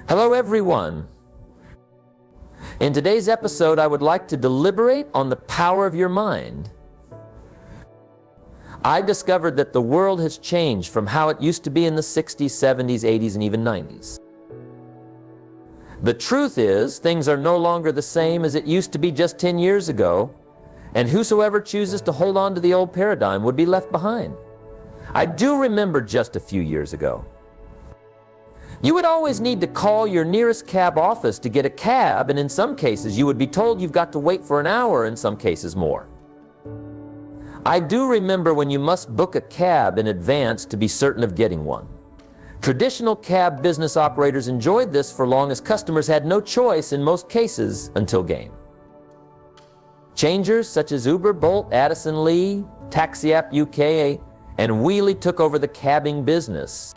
Hello everyone. In today's episode, I would like to deliberate on the power of your mind. I discovered that the world has changed from how it used to be in the 60s, 70s, 80s, and even 90s. The truth is, things are no longer the same as it used to be just 10 years ago, and whosoever chooses to hold on to the old paradigm would be left behind. I do remember just a few years ago. You would always need to call your nearest cab office to get a cab, and in some cases you would be told you've got to wait for an hour, in some cases more. I do remember when you must book a cab in advance to be certain of getting one. Traditional cab business operators enjoyed this for long as customers had no choice in most cases until game. Changers such as Uber, Bolt, Addison Lee, Taxi App UK, and Wheelie took over the cabbing business.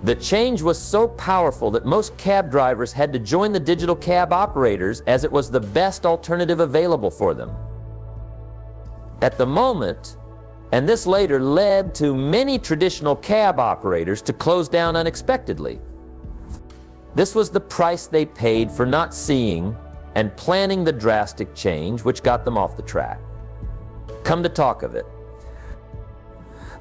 The change was so powerful that most cab drivers had to join the digital cab operators as it was the best alternative available for them. At the moment, and this later led to many traditional cab operators to close down unexpectedly. This was the price they paid for not seeing and planning the drastic change which got them off the track. Come to talk of it,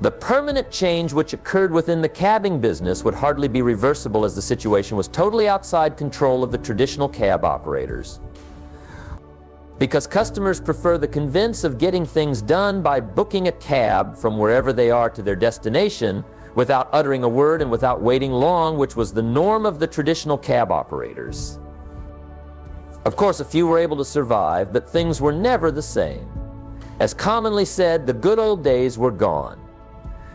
the permanent change which occurred within the cabbing business would hardly be reversible, as the situation was totally outside control of the traditional cab operators. Because customers prefer the convenience of getting things done by booking a cab from wherever they are to their destination without uttering a word and without waiting long, which was the norm of the traditional cab operators. Of course, a few were able to survive, but things were never the same. As commonly said, the good old days were gone.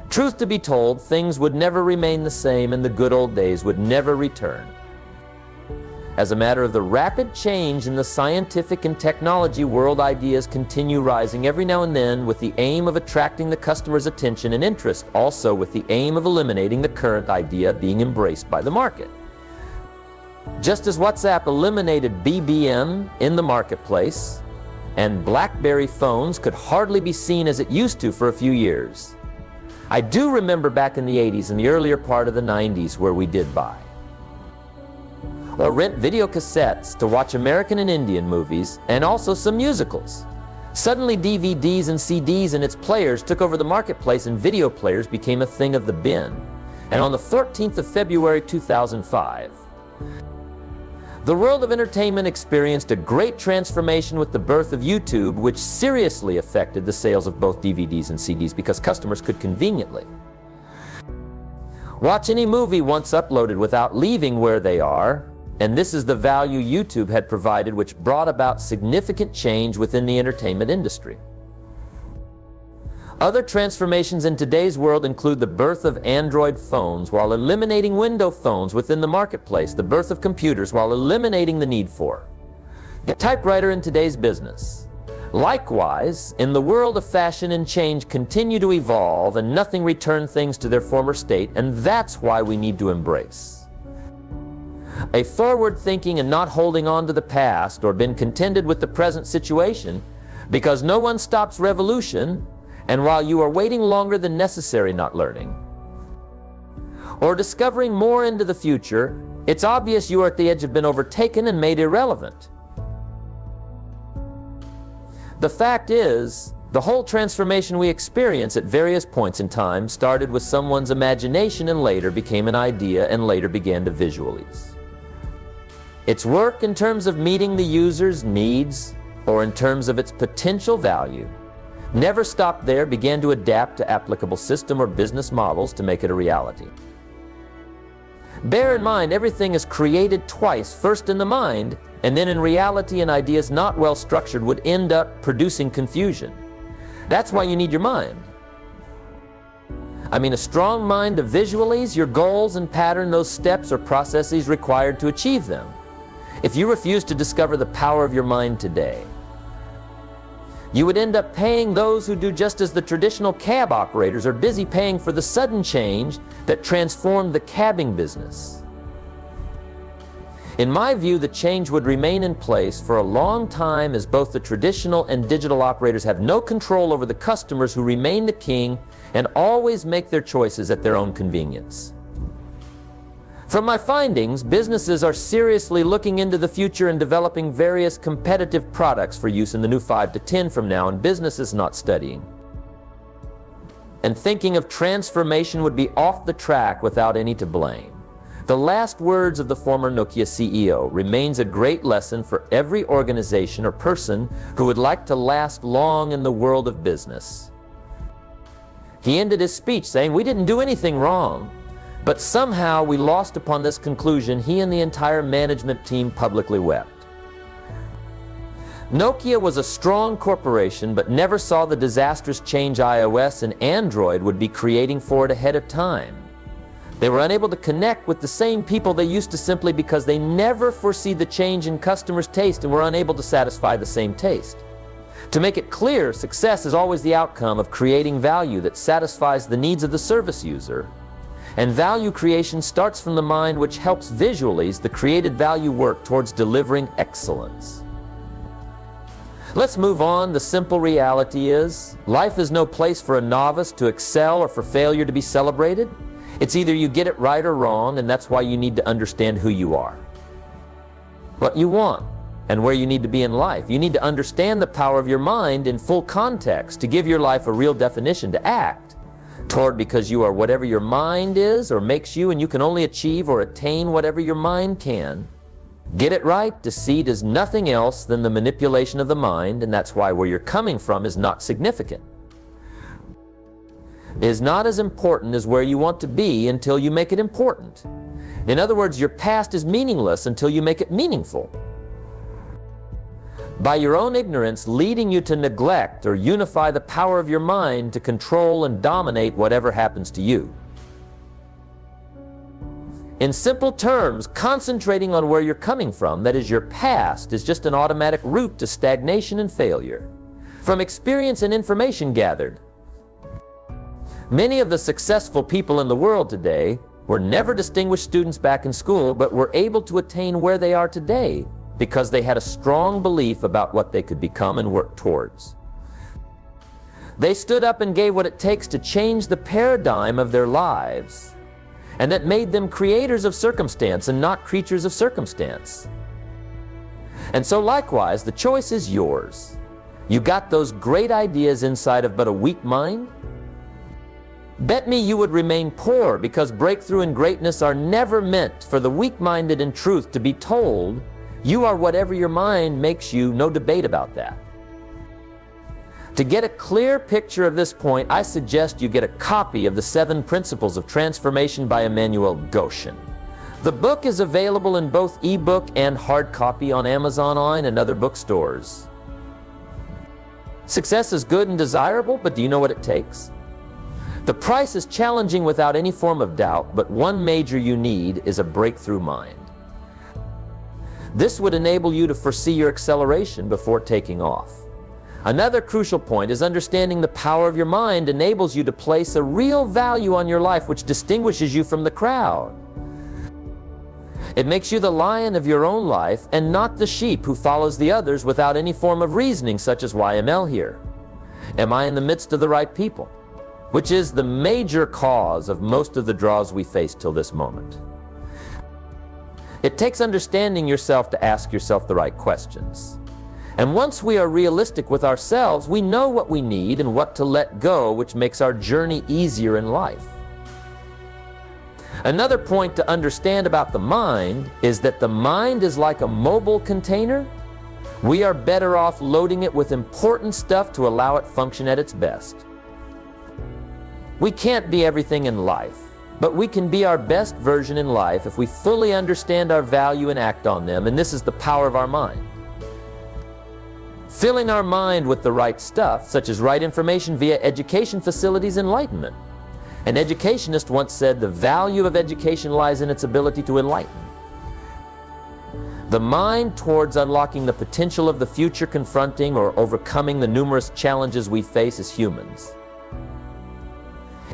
Truth to be told, things would never remain the same and the good old days would never return. As a matter of the rapid change in the scientific and technology world, ideas continue rising every now and then with the aim of attracting the customer's attention and interest, also with the aim of eliminating the current idea being embraced by the market. Just as WhatsApp eliminated BBM in the marketplace, and BlackBerry phones could hardly be seen as it used to for a few years. I do remember back in the 80s and the earlier part of the 90s where we did buy or rent video cassettes to watch American and Indian movies and also some musicals. Suddenly DVDs and CDs and its players took over the marketplace and video players became a thing of the bin. And on the 14th of February 2005, the world of entertainment experienced a great transformation with the birth of YouTube, which seriously affected the sales of both DVDs and CDs because customers could conveniently watch any movie once uploaded without leaving where they are, and this is the value YouTube had provided, which brought about significant change within the entertainment industry. Other transformations in today's world include the birth of Android phones while eliminating Windows phones within the marketplace, the birth of computers while eliminating the need for a typewriter in today's business. Likewise, in the world of fashion and change continue to evolve and nothing return things to their former state, and that's why we need to embrace a forward thinking and not holding on to the past or been contented with the present situation, because no one stops revolution. And while you are waiting longer than necessary not learning or discovering more into the future, it's obvious you are at the edge of being overtaken and made irrelevant. The fact is, the whole transformation we experience at various points in time started with someone's imagination and later became an idea and later began to visualize. Its work in terms of meeting the user's needs or in terms of its potential value never stopped there, began to adapt to applicable system or business models to make it a reality. Bear in mind, everything is created twice, first in the mind, and then in reality, and ideas not well structured would end up producing confusion. That's why you need your mind. I mean, a strong mind to visualize your goals and pattern those steps or processes required to achieve them. If you refuse to discover the power of your mind today, you would end up paying those who do just as the traditional cab operators are busy paying for the sudden change that transformed the cabbing business. In my view, the change would remain in place for a long time, as both the traditional and digital operators have no control over the customers, who remain the king and always make their choices at their own convenience. From my findings, businesses are seriously looking into the future and developing various competitive products for use in the new 5 to 10 from now, and business is not studying. And thinking of transformation would be off the track without any to blame. The last words of the former Nokia CEO remains a great lesson for every organization or person who would like to last long in the world of business. He ended his speech saying, "We didn't do anything wrong." But somehow we lost upon this conclusion. He and the entire management team publicly wept. Nokia was a strong corporation, but never saw the disastrous change iOS and Android would be creating for it ahead of time. They were unable to connect with the same people they used to simply because they never foresee the change in customers' taste and were unable to satisfy the same taste. To make it clear, success is always the outcome of creating value that satisfies the needs of the service user. And value creation starts from the mind, which helps visualize the created value work towards delivering excellence. Let's move on. The simple reality is, life is no place for a novice to excel or for failure to be celebrated. It's either you get it right or wrong, and that's why you need to understand who you are, what you want, and where you need to be in life. You need to understand the power of your mind in full context to give your life a real definition to act toward, because you are whatever your mind is or makes you, and you can only achieve or attain whatever your mind can. Get it right. Deceit is nothing else than the manipulation of the mind, and that's why where you're coming from is not significant. It is not as important as where you want to be until you make it important. In other words, your past is meaningless until you make it meaningful. By your own ignorance leading you to neglect or unify the power of your mind to control and dominate whatever happens to you. In simple terms, concentrating on where you're coming from, that is your past, is just an automatic route to stagnation and failure. From experience and information gathered, many of the successful people in the world today were never distinguished students back in school, but were able to attain where they are today because they had a strong belief about what they could become and work towards. They stood up and gave what it takes to change the paradigm of their lives, and that made them creators of circumstance and not creatures of circumstance. And so likewise, the choice is yours. You got those great ideas inside of but a weak mind? Bet me you would remain poor, because breakthrough and greatness are never meant for the weak-minded in truth to be told, you are whatever your mind makes you, no debate about that. To get a clear picture of this point, I suggest you get a copy of the 7 Principles of Transformation by 𝐬𝐴NUEL GOSHEN. The book is available in both ebook and hard copy on Amazon and other bookstores. Success is good and desirable, but do you know what it takes? The price is challenging without any form of doubt, but one major you need is a breakthrough mind. This would enable you to foresee your acceleration before taking off. Another crucial point is understanding the power of your mind enables you to place a real value on your life, which distinguishes you from the crowd. It makes you the lion of your own life and not the sheep who follows the others without any form of reasoning, such as why am I here? Am I in the midst of the right people? Which is the major cause of most of the draws we face till this moment. It takes understanding yourself to ask yourself the right questions. And once we are realistic with ourselves, we know what we need and what to let go, which makes our journey easier in life. Another point to understand about the mind is that the mind is like a mobile container. We are better off loading it with important stuff to allow it function at its best. We can't be everything in life, but we can be our best version in life if we fully understand our value and act on them, and this is the power of our mind. Filling our mind with the right stuff, such as right information via education facilities, enlightenment. An educationist once said, the value of education lies in its ability to enlighten. The mind towards unlocking the potential of the future, confronting or overcoming the numerous challenges we face as humans.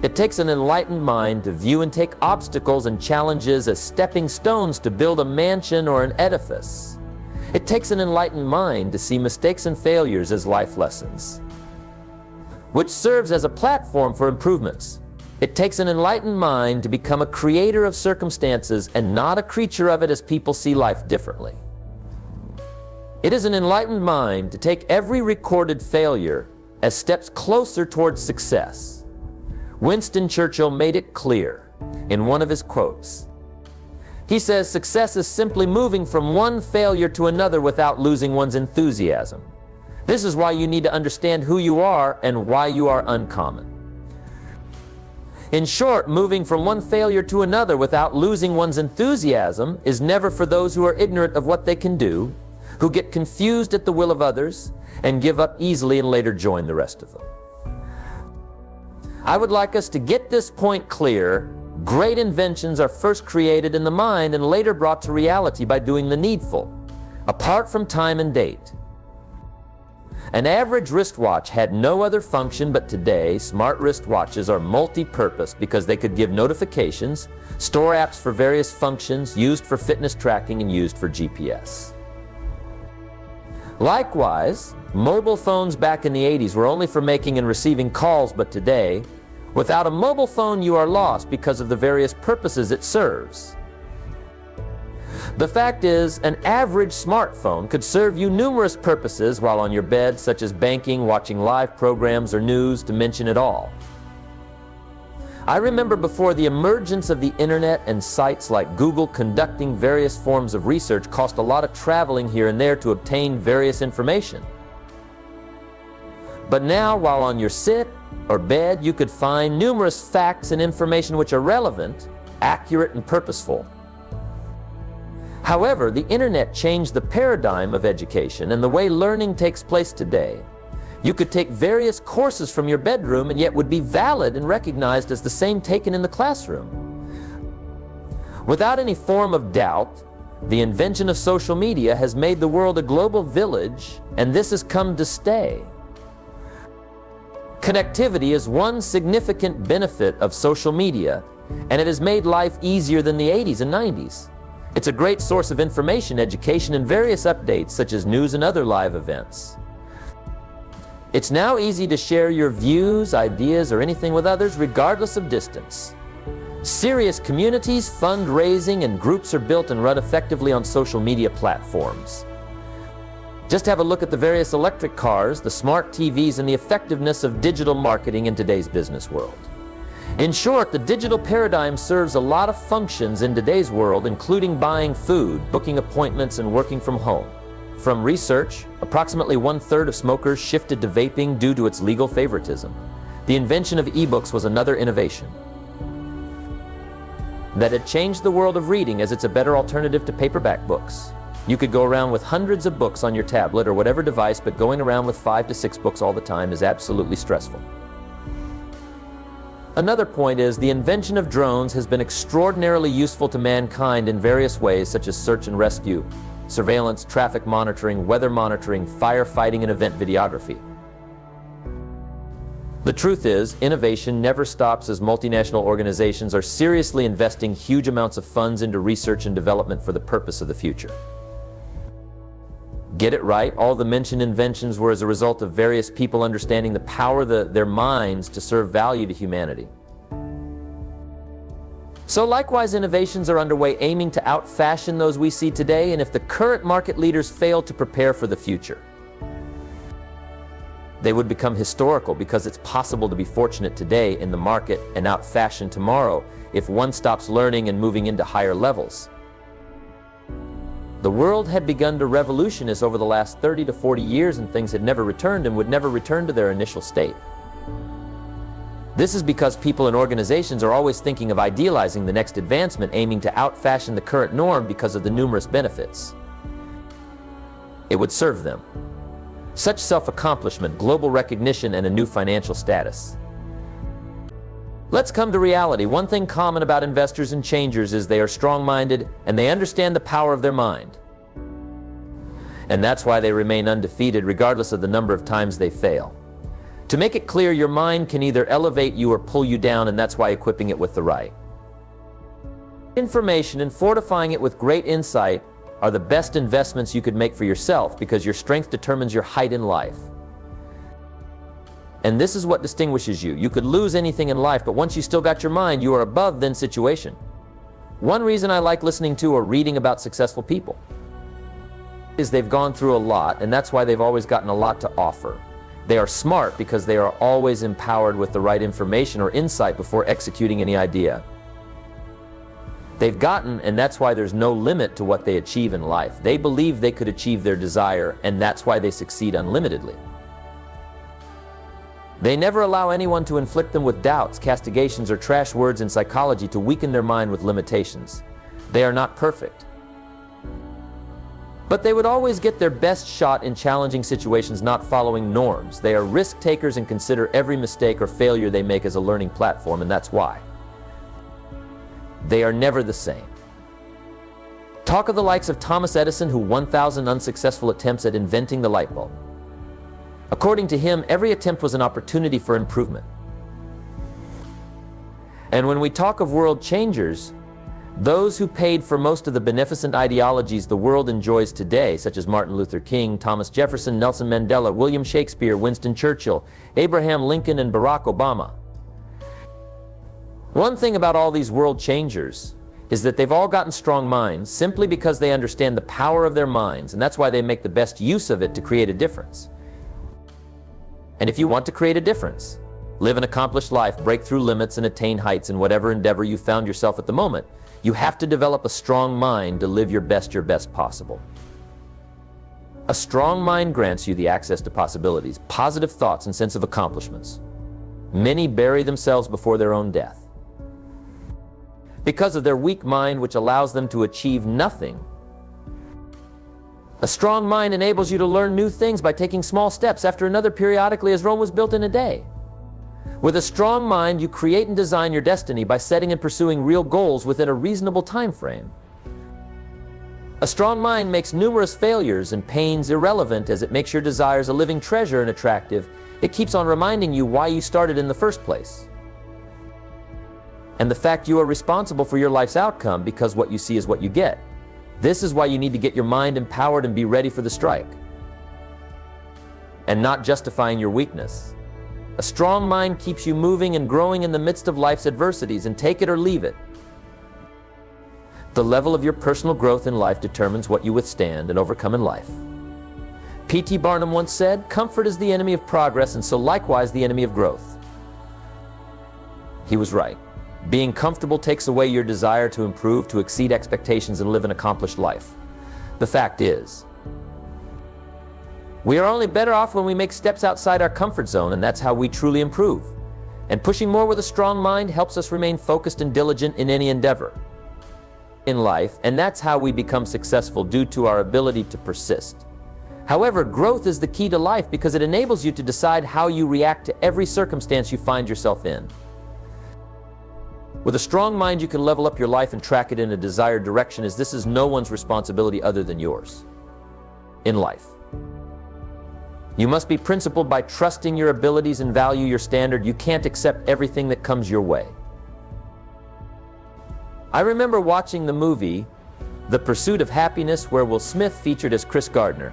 It takes an enlightened mind to view and take obstacles and challenges as stepping stones to build a mansion or an edifice. It takes an enlightened mind to see mistakes and failures as life lessons, which serves as a platform for improvements. It takes an enlightened mind to become a creator of circumstances and not a creature of it as people see life differently. It is an enlightened mind to take every recorded failure as steps closer towards success. Winston Churchill made it clear in one of his quotes. He says, "Success is simply moving from one failure to another without losing one's enthusiasm." This is why you need to understand who you are and why you are uncommon. In short, moving from one failure to another without losing one's enthusiasm is never for those who are ignorant of what they can do, who get confused at the will of others, and give up easily and later join the rest of them. I would like us to get this point clear. Great inventions are first created in the mind and later brought to reality by doing the needful, apart from time and date. An average wristwatch had no other function, but today smart wristwatches are multi-purpose because they could give notifications, store apps for various functions, used for fitness tracking and used for GPS. Likewise, mobile phones back in the 80s were only for making and receiving calls, but today, without a mobile phone you are lost because of the various purposes it serves. The fact is, an average smartphone could serve you numerous purposes while on your bed, such as banking, watching live programs, or news, to mention it all. I remember before the emergence of the internet and sites like Google, conducting various forms of research cost a lot of traveling here and there to obtain various information. But now, while on your sit or bed, you could find numerous facts and information which are relevant, accurate, and purposeful. However, the internet changed the paradigm of education and the way learning takes place today. You could take various courses from your bedroom and yet would be valid and recognized as the same taken in the classroom. Without any form of doubt, the invention of social media has made the world a global village, and this has come to stay. Connectivity is one significant benefit of social media, and it has made life easier than the 80s and 90s. It's a great source of information, education, and various updates such as news and other live events. It's now easy to share your views, ideas, or anything with others regardless of distance. Serious communities, fundraising, and groups are built and run effectively on social media platforms. Just have a look at the various electric cars, the smart TVs, and the effectiveness of digital marketing in today's business world. In short, the digital paradigm serves a lot of functions in today's world, including buying food, booking appointments, and working from home. From research, approximately 1/3 of smokers shifted to vaping due to its legal favoritism. The invention of e-books was another innovation that had changed the world of reading, as it's a better alternative to paperback books. You could go around with hundreds of books on your tablet or whatever device, but going around with 5 to 6 books all the time is absolutely stressful. Another point is the invention of drones has been extraordinarily useful to mankind in various ways, such as search and rescue, surveillance, traffic monitoring, weather monitoring, firefighting, and event videography. The truth is, innovation never stops as multinational organizations are seriously investing huge amounts of funds into research and development for the purpose of the future. Get it right, all the mentioned inventions were as a result of various people understanding the power of their minds to serve value to humanity. So likewise, innovations are underway aiming to out-fashion those we see today, and if the current market leaders fail to prepare for the future, they would become historical, because it's possible to be fortunate today in the market and out-fashion tomorrow if one stops learning and moving into higher levels. The world had begun to revolutionize over the last 30 to 40 years, and things had never returned and would never return to their initial state. This is because people and organizations are always thinking of idealizing the next advancement, aiming to out-fashion the current norm because of the numerous benefits it would serve them, such self-accomplishment, global recognition, and a new financial status. Let's come to reality. One thing common about investors and changers is they are strong-minded and they understand the power of their mind. And that's why they remain undefeated regardless of the number of times they fail. To make it clear, your mind can either elevate you or pull you down, and that's why equipping it with the right information and fortifying it with great insight are the best investments you could make for yourself, because your strength determines your height in life. And this is what distinguishes you. You could lose anything in life, but once you still got your mind, you are above then situation. One reason I like listening to or reading about successful people is they've gone through a lot, and that's why they've always gotten a lot to offer. They are smart because they are always empowered with the right information or insight before executing any idea. They've gotten, and that's why there's no limit to what they achieve in life. They believe they could achieve their desire, and that's why they succeed unlimitedly. They never allow anyone to inflict them with doubts, castigations, or trash words in psychology to weaken their mind with limitations. They are not perfect. But they would always get their best shot in challenging situations, not following norms. They are risk takers and consider every mistake or failure they make as a learning platform, and that's why. They are never the same. Talk of the likes of Thomas Edison, who 1,000 unsuccessful attempts at inventing the light bulb. According to him, every attempt was an opportunity for improvement. And when we talk of world changers, those who paid for most of the beneficent ideologies the world enjoys today, such as Martin Luther King, Thomas Jefferson, Nelson Mandela, William Shakespeare, Winston Churchill, Abraham Lincoln, and Barack Obama. One thing about all these world changers is that they've all gotten strong minds simply because they understand the power of their minds, and that's why they make the best use of it to create a difference. And if you want to create a difference, live an accomplished life, break through limits, and attain heights in whatever endeavor you found yourself at the moment, you have to develop a strong mind to live your best possible. A strong mind grants you the access to possibilities, positive thoughts, and sense of accomplishments. Many bury themselves before their own death because of their weak mind, which allows them to achieve nothing. A strong mind enables you to learn new things by taking small steps after another periodically, as Rome was built in a day. With a strong mind, you create and design your destiny by setting and pursuing real goals within a reasonable time frame. A strong mind makes numerous failures and pains irrelevant, as it makes your desires a living treasure and attractive. It keeps on reminding you why you started in the first place, and the fact you are responsible for your life's outcome, because what you see is what you get. This is why you need to get your mind empowered and be ready for the strike, and not justifying your weakness. A strong mind keeps you moving and growing in the midst of life's adversities, and take it or leave it. The level of your personal growth in life determines what you withstand and overcome in life. P.T. Barnum once said, "Comfort is the enemy of progress, and so likewise the enemy of growth." He was right. Being comfortable takes away your desire to improve, to exceed expectations, and live an accomplished life. The fact is, we are only better off when we make steps outside our comfort zone, and that's how we truly improve. And pushing more with a strong mind helps us remain focused and diligent in any endeavor in life, and that's how we become successful, due to our ability to persist. However, growth is the key to life because it enables you to decide how you react to every circumstance you find yourself in. With a strong mind, you can level up your life and track it in a desired direction, as this is no one's responsibility other than yours. In life, you must be principled by trusting your abilities and value your standard. You can't accept everything that comes your way. I remember watching the movie The Pursuit of Happiness, where Will Smith featured as Chris Gardner.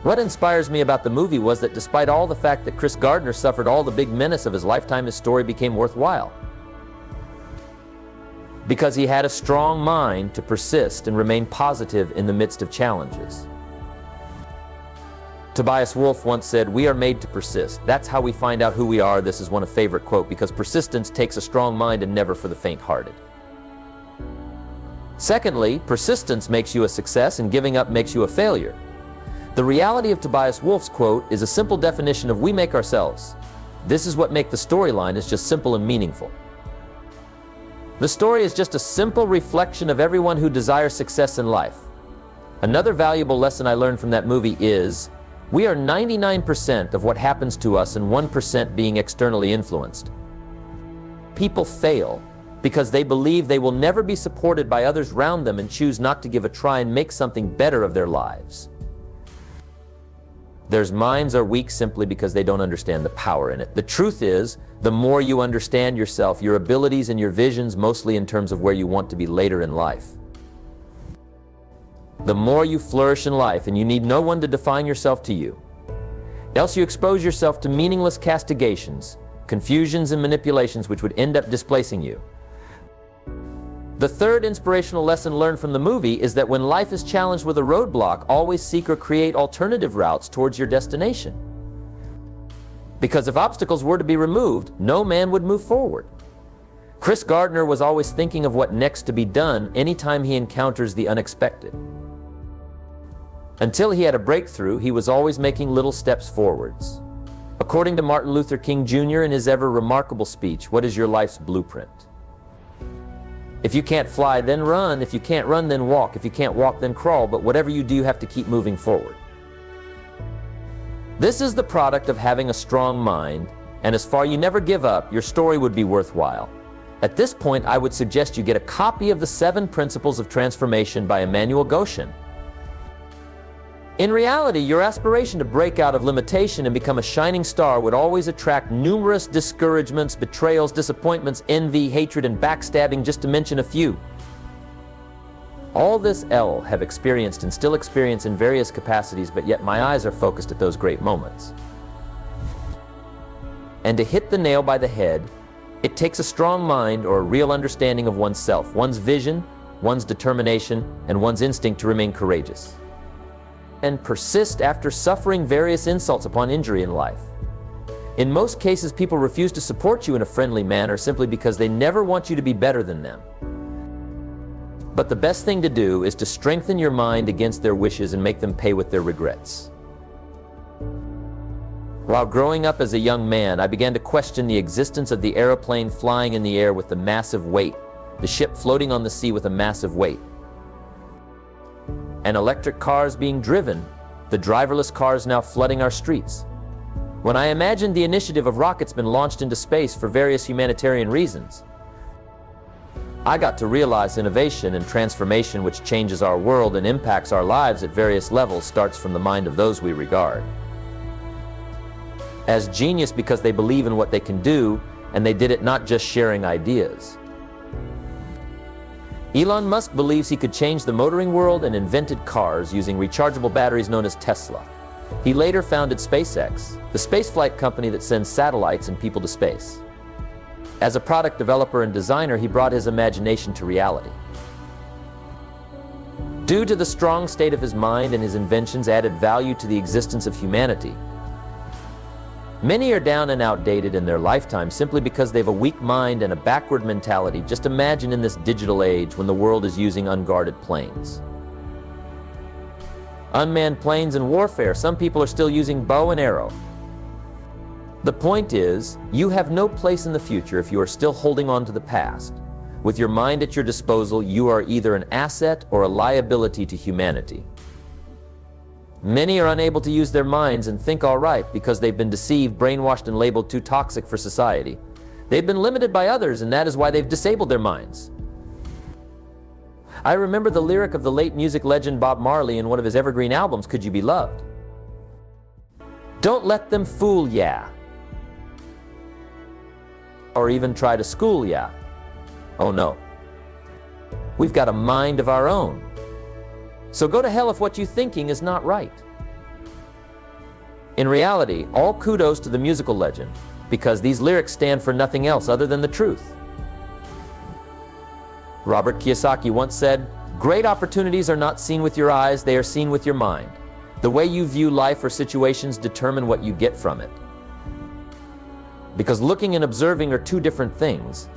What inspires me about the movie was that despite all the fact that Chris Gardner suffered all the big menace of his lifetime, his story became worthwhile, because he had a strong mind to persist and remain positive in the midst of challenges. Tobias Wolff once said, "We are made to persist. That's how we find out who we are." This is one of favorite quote, because persistence takes a strong mind and never for the faint-hearted. Secondly, persistence makes you a success and giving up makes you a failure. The reality of Tobias Wolff's quote is a simple definition of we make ourselves. This is what makes the storyline is just simple and meaningful. The story is just a simple reflection of everyone who desires success in life. Another valuable lesson I learned from that movie is, we are 99% of what happens to us and 1% being externally influenced. People fail because they believe they will never be supported by others around them and choose not to give a try and make something better of their lives. Their minds are weak simply because they don't understand the power in it. The truth is, the more you understand yourself, your abilities and your visions, mostly in terms of where you want to be later in life, the more you flourish in life, and you need no one to define yourself to you. Else you expose yourself to meaningless castigations, confusions and manipulations which would end up displacing you. The third inspirational lesson learned from the movie is that when life is challenged with a roadblock, always seek or create alternative routes towards your destination. Because if obstacles were to be removed, no man would move forward. Chris Gardner was always thinking of what next to be done anytime he encounters the unexpected. Until he had a breakthrough, he was always making little steps forwards. According to Martin Luther King Jr. in his ever remarkable speech, "What is your life's blueprint?" If you can't fly, then run. If you can't run, then walk. If you can't walk, then crawl. But whatever you do, you have to keep moving forward. This is the product of having a strong mind, and as far you never give up, your story would be worthwhile. At this point, I would suggest you get a copy of the 7 Principles of Transformation by 𝐬𝐴NUEL GOSHEN. In reality, your aspiration to break out of limitation and become a shining star would always attract numerous discouragements, betrayals, disappointments, envy, hatred, and backstabbing, just to mention a few. All this L have experienced and still experience in various capacities, but yet my eyes are focused at those great moments. And to hit the nail by the head, it takes a strong mind or a real understanding of oneself, one's vision, one's determination, and one's instinct to remain courageous. And persist after suffering various insults upon injury in life. In most cases, people refuse to support you in a friendly manner simply because they never want you to be better than them. But the best thing to do is to strengthen your mind against their wishes and make them pay with their regrets. While growing up as a young man, I began to question the existence of the aeroplane flying in the air with the massive weight, the ship floating on the sea with a massive weight, and electric cars being driven, the driverless cars now flooding our streets. When I imagined the initiative of rockets being launched into space for various humanitarian reasons, I got to realize innovation and transformation which changes our world and impacts our lives at various levels starts from the mind of those we regard as genius because they believe in what they can do, and they did it not just sharing ideas. Elon Musk believes he could change the motoring world and invented cars using rechargeable batteries known as Tesla. He later founded SpaceX, the spaceflight company that sends satellites and people to space. As a product developer and designer, he brought his imagination to reality. Due to the strong state of his mind and his inventions added value to the existence of humanity. Many are down and outdated in their lifetime simply because they have a weak mind and a backward mentality. Just imagine in this digital age when the world is using unguarded planes. Unmanned planes and warfare, some people are still using bow and arrow. The point is, you have no place in the future if you are still holding on to the past. With your mind at your disposal, you are either an asset or a liability to humanity. Many are unable to use their minds and think all right because they've been deceived, brainwashed, and labeled too toxic for society. They've been limited by others, and that is why they've disabled their minds. I remember the lyric of the late music legend Bob Marley in one of his evergreen albums, "Could You Be Loved?" Don't let them fool ya, or even try to school ya. Oh no. We've got a mind of our own. So go to hell if what you're thinking is not right. In reality, all kudos to the musical legend, because these lyrics stand for nothing else other than the truth. Robert Kiyosaki once said, "Great opportunities are not seen with your eyes, they are seen with your mind. The way you view life or situations determine what you get from it." Because looking and observing are two different things.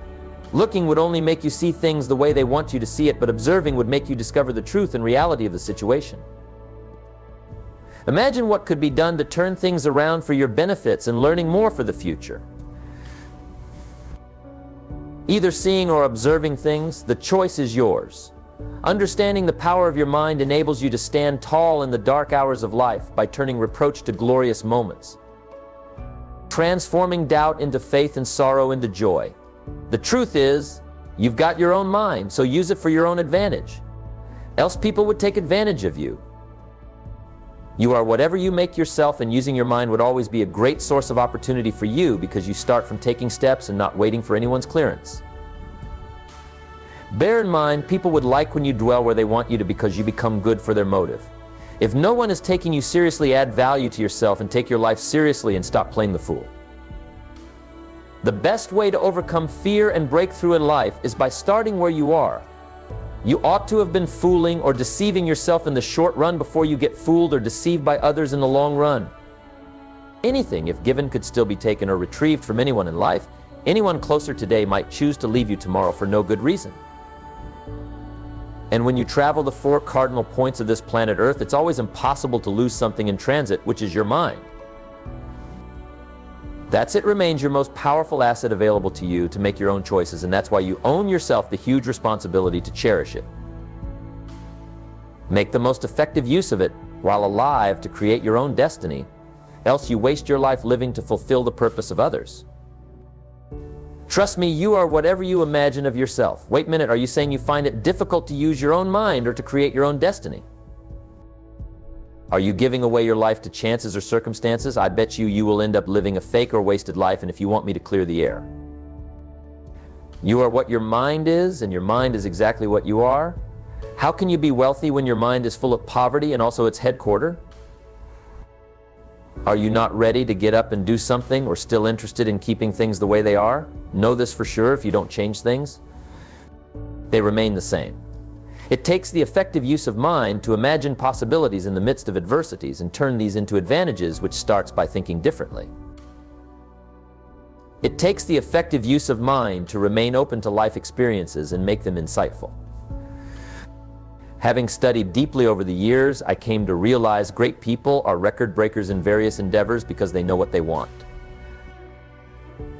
Looking would only make you see things the way they want you to see it, but observing would make you discover the truth and reality of the situation. Imagine what could be done to turn things around for your benefits and learning more for the future. Either seeing or observing things, the choice is yours. Understanding the power of your mind enables you to stand tall in the dark hours of life by turning reproach to glorious moments, transforming doubt into faith and sorrow into joy. The truth is, you've got your own mind, so use it for your own advantage. Else people would take advantage of you. You are whatever you make yourself, and using your mind would always be a great source of opportunity for you because you start from taking steps and not waiting for anyone's clearance. Bear in mind, people would like when you dwell where they want you to because you become good for their motive. If no one is taking you seriously, add value to yourself and take your life seriously and stop playing the fool. The best way to overcome fear and break through in life is by starting where you are. You ought to have been fooling or deceiving yourself in the short run before you get fooled or deceived by others in the long run. Anything, if given, could still be taken or retrieved from anyone in life. Anyone closer today might choose to leave you tomorrow for no good reason. And when you travel the 4 cardinal points of this planet Earth, it's always impossible to lose something in transit, which is your mind. It remains your most powerful asset available to you to make your own choices, and that's why you own yourself the huge responsibility to cherish it. Make the most effective use of it while alive to create your own destiny, else you waste your life living to fulfill the purpose of others. Trust me, you are whatever you imagine of yourself. Wait a minute, are you saying you find it difficult to use your own mind or to create your own destiny? Are you giving away your life to chances or circumstances? I bet you will end up living a fake or wasted life, and if you want me to clear the air. You are what your mind is, and your mind is exactly what you are. How can you be wealthy when your mind is full of poverty and also its headquarters? Are you not ready to get up and do something, or still interested in keeping things the way they are? Know this for sure: if you don't change things, they remain the same. It takes the effective use of mind to imagine possibilities in the midst of adversities and turn these into advantages, which starts by thinking differently. It takes the effective use of mind to remain open to life experiences and make them insightful. Having studied deeply over the years, I came to realize great people are record breakers in various endeavors because they know what they want.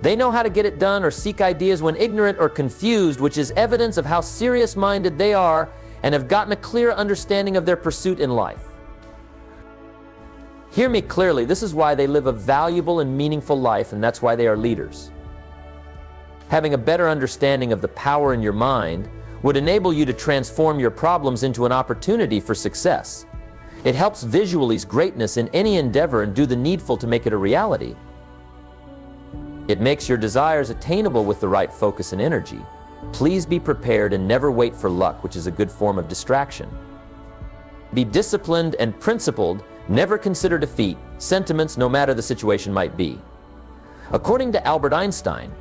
They know how to get it done or seek ideas when ignorant or confused, which is evidence of how serious-minded they are and have gotten a clear understanding of their pursuit in life. Hear me clearly, this is why they live a valuable and meaningful life, and that's why they are leaders. Having a better understanding of the power in your mind would enable you to transform your problems into an opportunity for success. It helps visualize greatness in any endeavor and do the needful to make it a reality. It makes your desires attainable with the right focus and energy. Please be prepared and never wait for luck, which is a good form of distraction. Be disciplined and principled. Never consider defeat, sentiments, no matter the situation might be. According to Albert Einstein,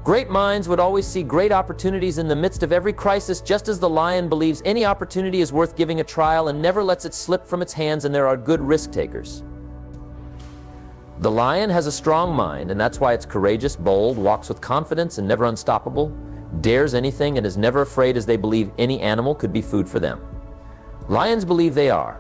great minds would always see great opportunities in the midst of every crisis, just as the lion believes any opportunity is worth giving a trial and never lets it slip from its hands, and there are good risk takers. The lion has a strong mind, and that's why it's courageous, bold, walks with confidence and never unstoppable, dares anything, and is never afraid, as they believe any animal could be food for them. Lions believe they are.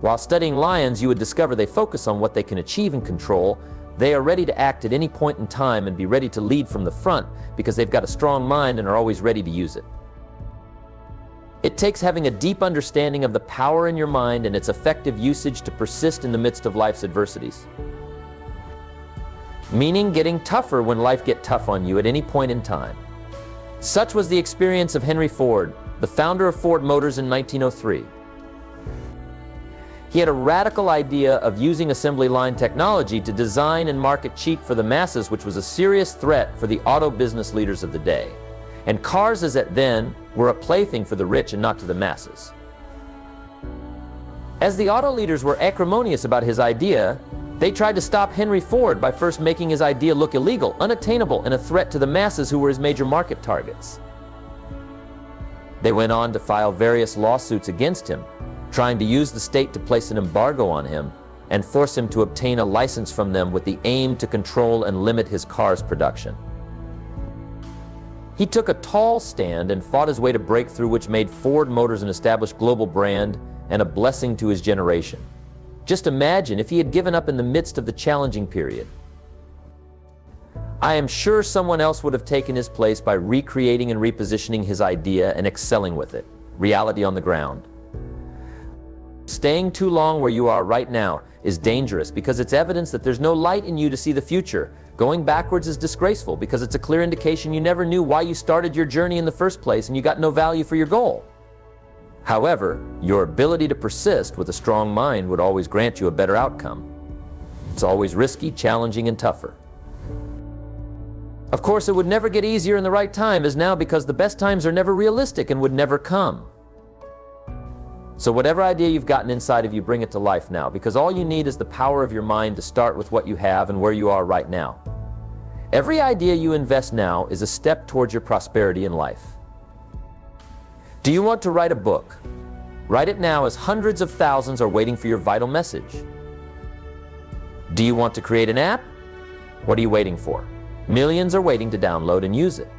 While studying lions, you would discover they focus on what they can achieve and control. They are ready to act at any point in time and be ready to lead from the front because they've got a strong mind and are always ready to use it. It takes having a deep understanding of the power in your mind and its effective usage to persist in the midst of life's adversities. Meaning getting tougher when life gets tough on you at any point in time. Such was the experience of Henry Ford, the founder of Ford Motors in 1903. He had a radical idea of using assembly line technology to design and market cheap for the masses, which was a serious threat for the auto business leaders of the day. And cars, as at then, were a plaything for the rich and not to the masses. As the auto leaders were acrimonious about his idea, they tried to stop Henry Ford by first making his idea look illegal, unattainable, and a threat to the masses who were his major market targets. They went on to file various lawsuits against him, trying to use the state to place an embargo on him and force him to obtain a license from them with the aim to control and limit his car's production. He took a tall stand and fought his way to breakthrough, which made Ford Motors an established global brand and a blessing to his generation. Just imagine if he had given up in the midst of the challenging period. I am sure someone else would have taken his place by recreating and repositioning his idea and excelling with it. Reality on the ground. Staying too long where you are right now is dangerous because it's evidence that there's no light in you to see the future. Going backwards is disgraceful because it's a clear indication you never knew why you started your journey in the first place and you got no value for your goal. However, your ability to persist with a strong mind would always grant you a better outcome. It's always risky, challenging, and tougher. Of course, it would never get easier in the right time as now because the best times are never realistic and would never come. So whatever idea you've gotten inside of you, bring it to life now, because all you need is the power of your mind to start with what you have and where you are right now. Every idea you invest now is a step towards your prosperity in life. Do you want to write a book? Write it now, as hundreds of thousands are waiting for your vital message. Do you want to create an app? What are you waiting for? Millions are waiting to download and use it.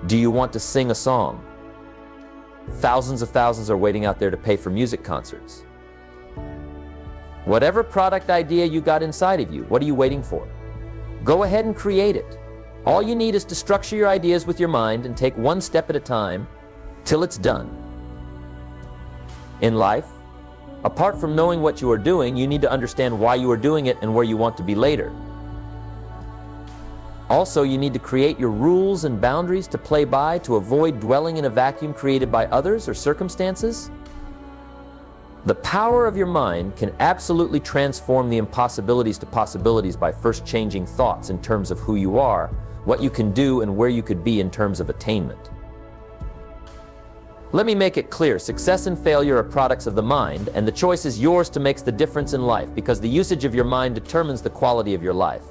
Do you want to sing a song? Thousands of thousands are waiting out there to pay for music concerts. Whatever product idea you got inside of you, what are you waiting for? Go ahead and create it. All you need is to structure your ideas with your mind and take one step at a time till it's done. In life, apart from knowing what you are doing, you need to understand why you are doing it and where you want to be later. Also, you need to create your rules and boundaries to play by to avoid dwelling in a vacuum created by others or circumstances. The power of your mind can absolutely transform the impossibilities to possibilities by first changing thoughts in terms of who you are, what you can do, and where you could be in terms of attainment. Let me make it clear, success and failure are products of the mind, and the choice is yours to make the difference in life, because the usage of your mind determines the quality of your life.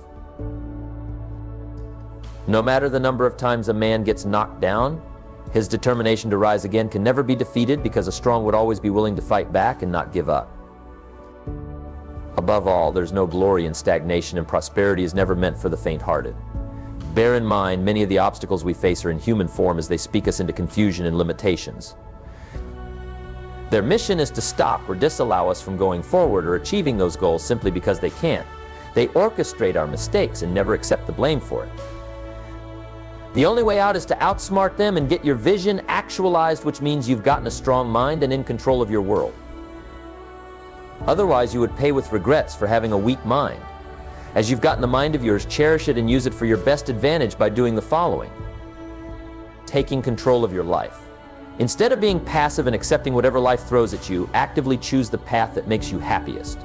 No matter the number of times a man gets knocked down, his determination to rise again can never be defeated, because a strong would always be willing to fight back and not give up. Above all, there's no glory in stagnation, and prosperity is never meant for the faint-hearted. Bear in mind, many of the obstacles we face are in human form, as they speak us into confusion and limitations. Their mission is to stop or disallow us from going forward or achieving those goals simply because they can't. They orchestrate our mistakes and never accept the blame for it. The only way out is to outsmart them and get your vision actualized, which means you've gotten a strong mind and in control of your world. Otherwise, you would pay with regrets for having a weak mind. As you've gotten the mind of yours, cherish it and use it for your best advantage by doing the following. Taking control of your life. Instead of being passive and accepting whatever life throws at you, actively choose the path that makes you happiest.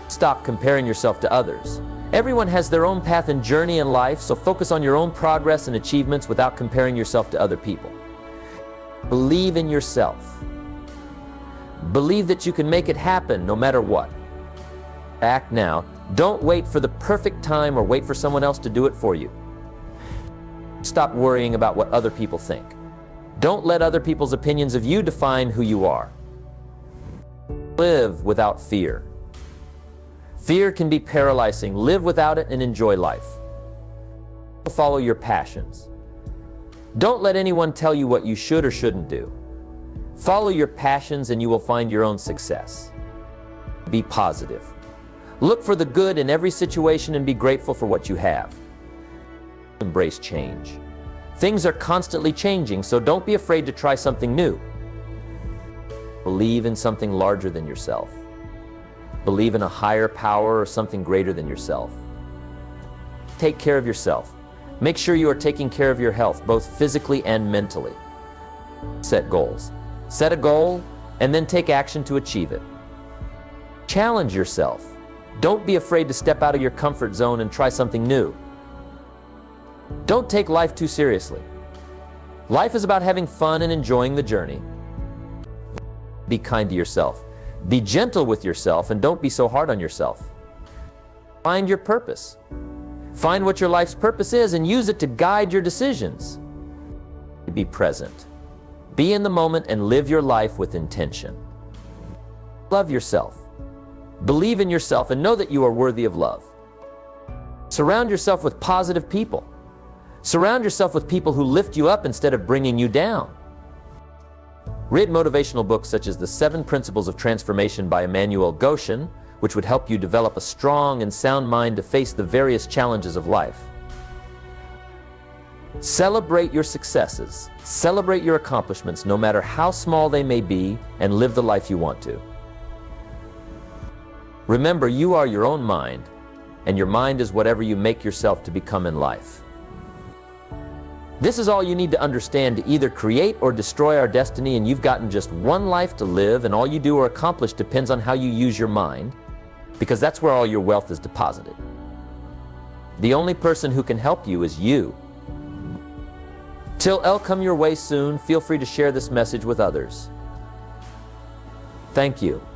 Stop comparing yourself to others. Everyone has their own path and journey in life, so focus on your own progress and achievements without comparing yourself to other people. Believe in yourself. Believe that you can make it happen no matter what. Act now. Don't wait for the perfect time or wait for someone else to do it for you. Stop worrying about what other people think. Don't let other people's opinions of you define who you are. Live without fear. Fear can be paralyzing. Live without it and enjoy life. Follow your passions. Don't let anyone tell you what you should or shouldn't do. Follow your passions and you will find your own success. Be positive. Look for the good in every situation and be grateful for what you have. Embrace change. Things are constantly changing, so don't be afraid to try something new. Believe in something larger than yourself. Believe in a higher power or something greater than yourself. Take care of yourself. Make sure you are taking care of your health, both physically and mentally. Set goals. Set a goal and then take action to achieve it. Challenge yourself. Don't be afraid to step out of your comfort zone and try something new. Don't take life too seriously. Life is about having fun and enjoying the journey. Be kind to yourself. Be gentle with yourself and don't be so hard on yourself. Find your purpose. Find what your life's purpose is and use it to guide your decisions. Be present. Be in the moment and live your life with intention. Love yourself. Believe in yourself and know that you are worthy of love. Surround yourself with positive people. Surround yourself with people who lift you up instead of bringing you down. Read motivational books such as The 7 Principles of Transformation by 𝐤𝐸manuel 𝐽𝐿, which would help you develop a strong and sound mind to face the various challenges of life. Celebrate your successes. Celebrate your accomplishments, no matter how small they may be, and live the life you want to. Remember, you are your own mind, and your mind is whatever you make yourself to become in life. This is all you need to understand to either create or destroy our destiny, and you've gotten just one life to live, and all you do or accomplish depends on how you use your mind, because that's where all your wealth is deposited. The only person who can help you is you. Till 𝐿 come your way soon, feel free to share this message with others. Thank you.